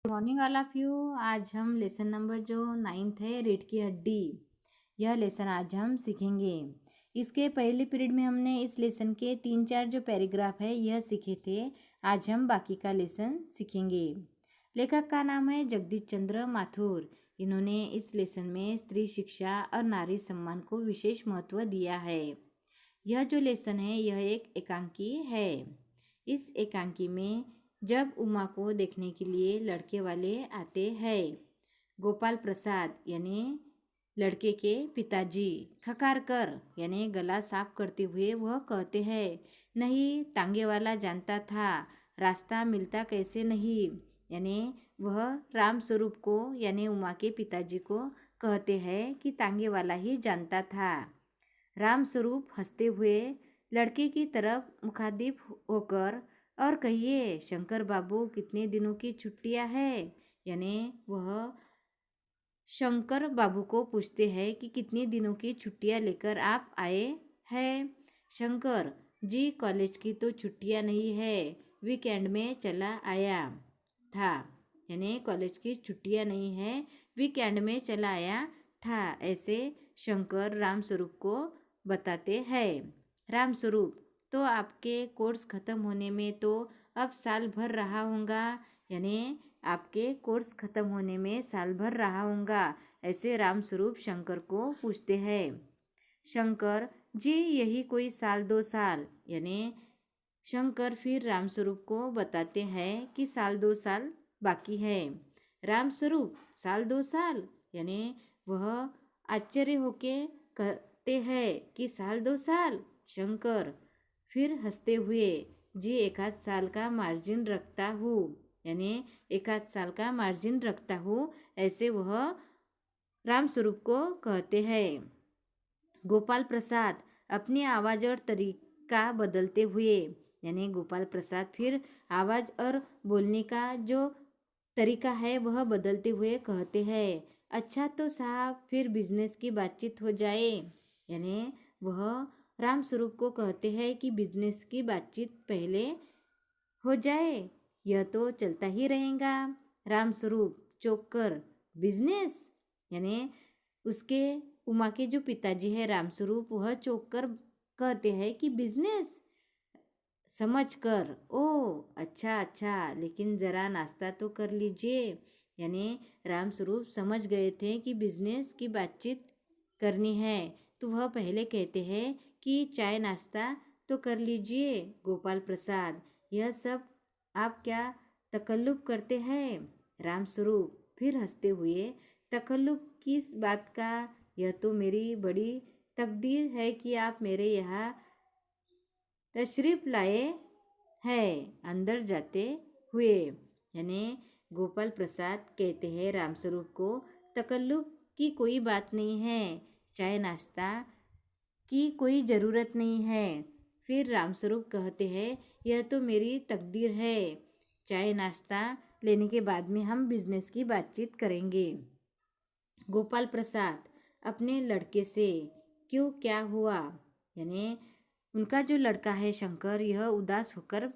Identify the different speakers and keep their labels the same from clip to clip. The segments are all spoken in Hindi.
Speaker 1: Morning all of you. आज हम लेसन नंबर जो 9th है, रीढ़ की हड्डी, यह लेसन आज हम सीखेंगे। इसके पहले पीरियड में हमने इस लेसन के 3-4 जो पैराग्राफ है यह सीखे थे। आज हम बाकी का लेसन सीखेंगे। लेखक का नाम है जगदीश चंद्र माथुर। इन्होंने इस लेसन में स्त्री शिक्षा और नारी सम्मान को विशेष महत्व दिया है। यह जो लेसन है यह एक एकांकी है। इस एकांकी में जब उमा को देखने के लिए लड़के वाले आते हैं, गोपाल प्रसाद यानी लड़के के पिताजी खकार कर यानी गला साफ करते हुए वह कहते हैं, नहीं तांगे वाला जानता था, रास्ता मिलता कैसे नहीं। यानी वह राम स्वरूप को यानी उमा के पिताजी को कहते हैं कि तांगे वाला ही जानता था। राम स्वरूप हंसते हुए लड़के की तरफ मुखातिब होकर और कहिए, शंकर बाबू कितने दिनों की छुट्टियां है। यानी वह शंकर बाबू को पूछते हैं कि कितने दिनों की छुट्टियां लेकर आप आए हैं। शंकर जी, कॉलेज की तो छुट्टियां नहीं है, वीकेंड में चला आया था। यानी कॉलेज की छुट्टियां नहीं है, वीकेंड में चला आया था, ऐसे शंकर राम स्वरूप को बताते हैं। राम स्वरूप, तो आपके कोर्स ख़त्म होने में तो अब साल भर रहा होगा। यानी आपके कोर्स ख़त्म होने में साल भर रहा होगा, ऐसे राम स्वरूप शंकर को पूछते हैं। शंकर जी, यही कोई 1-2 साल। यानी शंकर फिर राम स्वरूप को बताते हैं कि 1-2 साल बाकी है। राम स्वरूप 1-2 साल, यानी वह आश्चर्य होके कहते हैं कि 1-2 साल। शंकर फिर हंसते हुए, जी 1-आध साल का मार्जिन रखता हूँ। यानी 1-आध साल का मार्जिन रखता हूँ, ऐसे वह राम स्वरूप को कहते हैं। गोपाल प्रसाद अपनी आवाज़ और तरीका बदलते हुए, यानी गोपाल प्रसाद फिर आवाज़ और बोलने का जो तरीका है वह बदलते हुए कहते हैं, अच्छा तो साहब फिर बिजनेस की बातचीत हो जाए। यानी वह राम स्वरूप को कहते हैं कि बिजनेस की बातचीत पहले हो जाए, यह तो चलता ही रहेगा। राम स्वरूप चौंक कर, बिजनेस। यानी उसके उमा के जो पिताजी है राम स्वरूप, वह चौंक कर कहते हैं कि बिजनेस। समझ कर, ओ अच्छा अच्छा, लेकिन ज़रा नाश्ता तो कर लीजिए। यानी राम स्वरूप समझ गए थे कि बिजनेस की बातचीत करनी है, तो वह पहले कहते हैं कि चाय नाश्ता तो कर लीजिए। गोपाल प्रसाद, यह सब आप क्या तकल्लुफ़ करते हैं। राम स्वरूप फिर हंसते हुए, तकल्लुफ़ किस बात का, यह तो मेरी बड़ी तकदीर है कि आप मेरे यहाँ तशरीफ लाए हैं। अंदर जाते हुए, यानी गोपाल प्रसाद कहते हैं राम स्वरूप को, तकल्लुफ़ की कोई बात नहीं है, चाय नाश्ता की कोई ज़रूरत नहीं है। फिर राम स्वरूप कहते हैं, यह तो मेरी तकदीर है, चाय नाश्ता लेने के बाद में हम बिजनेस की बातचीत करेंगे। गोपाल प्रसाद अपने लड़के से, क्यों क्या हुआ। यानी उनका जो लड़का है शंकर, यह उदास होकर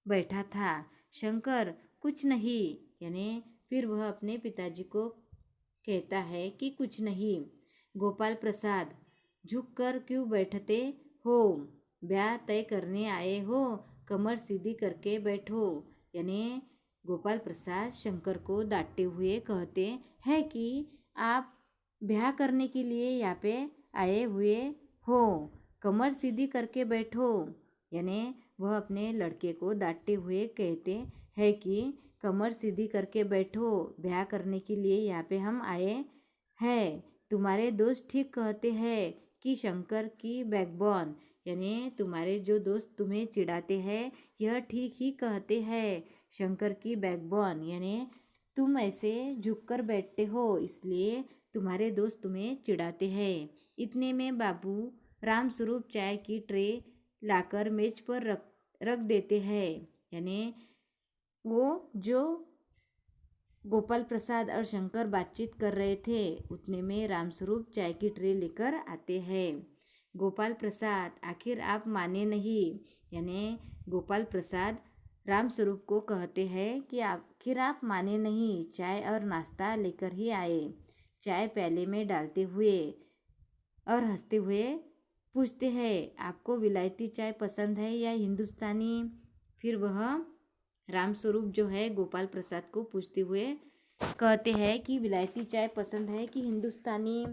Speaker 1: बैठा था। शंकर, कुछ नहीं। यानी फिर वह अपने पिताजी को कहता है कि कुछ नहीं। गोपाल प्रसाद, झुक कर क्यों बैठते हो, ब्याह तय करने आए हो, कमर सीधी करके बैठो। यानी गोपाल प्रसाद शंकर को डांटते हुए कहते हैं कि आप ब्याह करने के लिए यहाँ पे आए हुए हो, कमर सीधी करके बैठो। यानी वह अपने लड़के को डांटते हुए कहते हैं कि कमर सीधी करके बैठो, ब्याह करने के लिए यहाँ पे हम आए हैं। तुम्हारे दोस्त ठीक कहते हैं कि शंकर की बैकबोन, यानी तुम्हारे जो दोस्त तुम्हें चिढ़ाते हैं यह ठीक ही कहते हैं। शंकर की बैकबोन, यानी तुम ऐसे झुककर बैठते हो इसलिए तुम्हारे दोस्त तुम्हें चिढ़ाते हैं। इतने में बाबू राम स्वरूप चाय की ट्रे लाकर मेज पर रख देते हैं। यानी वो जो गोपाल प्रसाद और शंकर बातचीत कर रहे थे, उतने में राम स्वरूप चाय की ट्रे लेकर आते हैं। गोपाल प्रसाद, आखिर आप माने नहीं। यानी गोपाल प्रसाद रामस्वरूप को कहते हैं कि आखिर आप माने नहीं, चाय और नाश्ता लेकर ही आए। चाय प्याले में डालते हुए और हंसते हुए पूछते हैं, आपको विलायती चाय पसंद है या हिंदुस्तानी? फिर वह रामस्वरूप जो है गोपाल प्रसाद को पूछते हुए कहते हैं कि विलायती चाय पसंद है कि हिंदुस्तानी?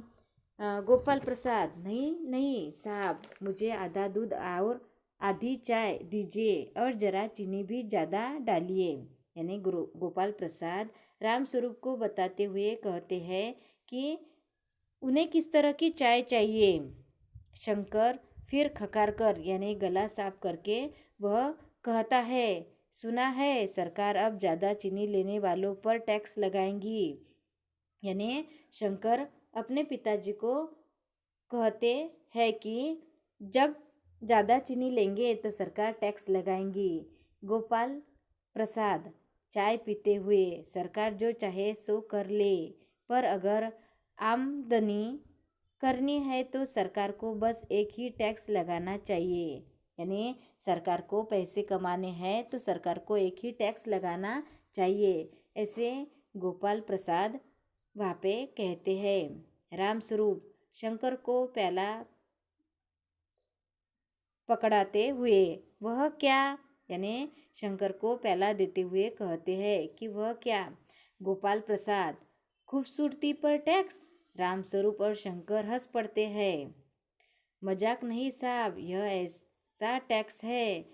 Speaker 1: गोपाल प्रसाद, नहीं नहीं साहब, मुझे आधा दूध और आधी चाय दीजिए और ज़रा चीनी भी ज़्यादा डालिए। यानी गोपाल प्रसाद रामस्वरूप को बताते हुए कहते हैं कि उन्हें किस तरह की चाय चाहिए। शंकर फिर खकार कर यानी गला साफ करके वह कहता है, सुना है सरकार अब ज़्यादा चीनी लेने वालों पर टैक्स लगाएंगी। यानी शंकर अपने पिताजी को कहते हैं कि जब ज़्यादा चीनी लेंगे तो सरकार टैक्स लगाएंगी। गोपाल प्रसाद चाय पीते हुए, सरकार जो चाहे सो कर ले, पर अगर आमदनी करनी है तो सरकार को बस एक ही टैक्स लगाना चाहिए। यानी सरकार को पैसे कमाने हैं तो सरकार को एक ही टैक्स लगाना चाहिए, ऐसे गोपाल प्रसाद वहाँ पे कहते हैं। रामस्वरूप शंकर को प्याला पकड़ाते हुए, वह क्या? यानी शंकर को प्याला देते हुए कहते हैं कि वह क्या? गोपाल प्रसाद खूबसूरती पर टैक्स। रामस्वरूप और शंकर हंस पड़ते हैं। मजाक नहीं साहब, यह ऐसा टैक्स है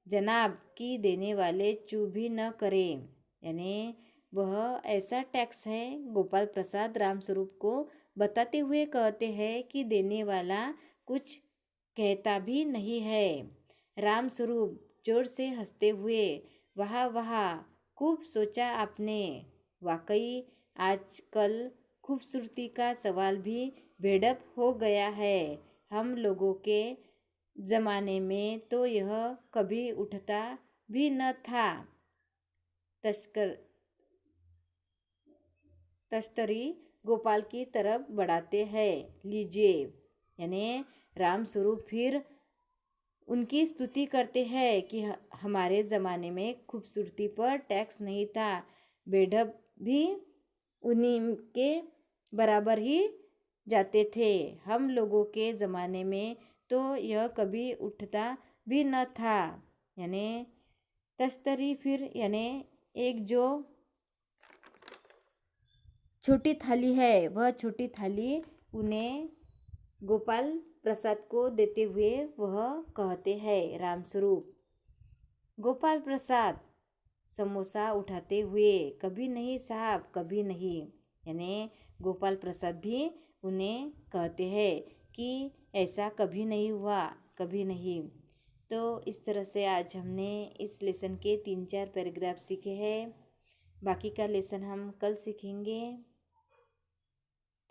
Speaker 1: जनाब कि देने वाले चूप भी न करें। यानी वह ऐसा टैक्स है, गोपाल प्रसाद रामस्वरूप को बताते हुए कहते हैं कि देने वाला कुछ कहता भी नहीं है। रामस्वरूप जोर से हंसते हुए, वाह वाह, खूब सोचा आपने। वाकई आजकल खूबसूरती का सवाल भी बेढप हो गया है। हम लोगों के ज़माने में तो यह कभी उठता भी न था। तस्तरी गोपाल की तरफ बढ़ाते हैं, लीजिए। यानी रामस्वरूप फिर उनकी स्तुति करते हैं कि हमारे ज़माने में खूबसूरती पर टैक्स नहीं था, बेढप भी उन्हीं के बराबर ही जाते थे। हम लोगों के ज़माने में तो यह कभी उठता भी न था। यानी तस्तरी फिर यानी एक जो छोटी थाली है, वह छोटी थाली उन्हें गोपाल प्रसाद को देते हुए वह कहते हैं, रामस्वरूप गोपाल प्रसाद समोसा उठाते हुए, कभी नहीं साहब, कभी नहीं। यानी गोपाल प्रसाद भी उन्हें कहते हैं कि ऐसा कभी नहीं हुआ, कभी नहीं। तो इस तरह से आज हमने इस लेसन के 3-4 पैराग्राफ सीखे हैं। बाकी का लेसन हम कल सीखेंगे।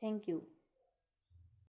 Speaker 1: Thank you.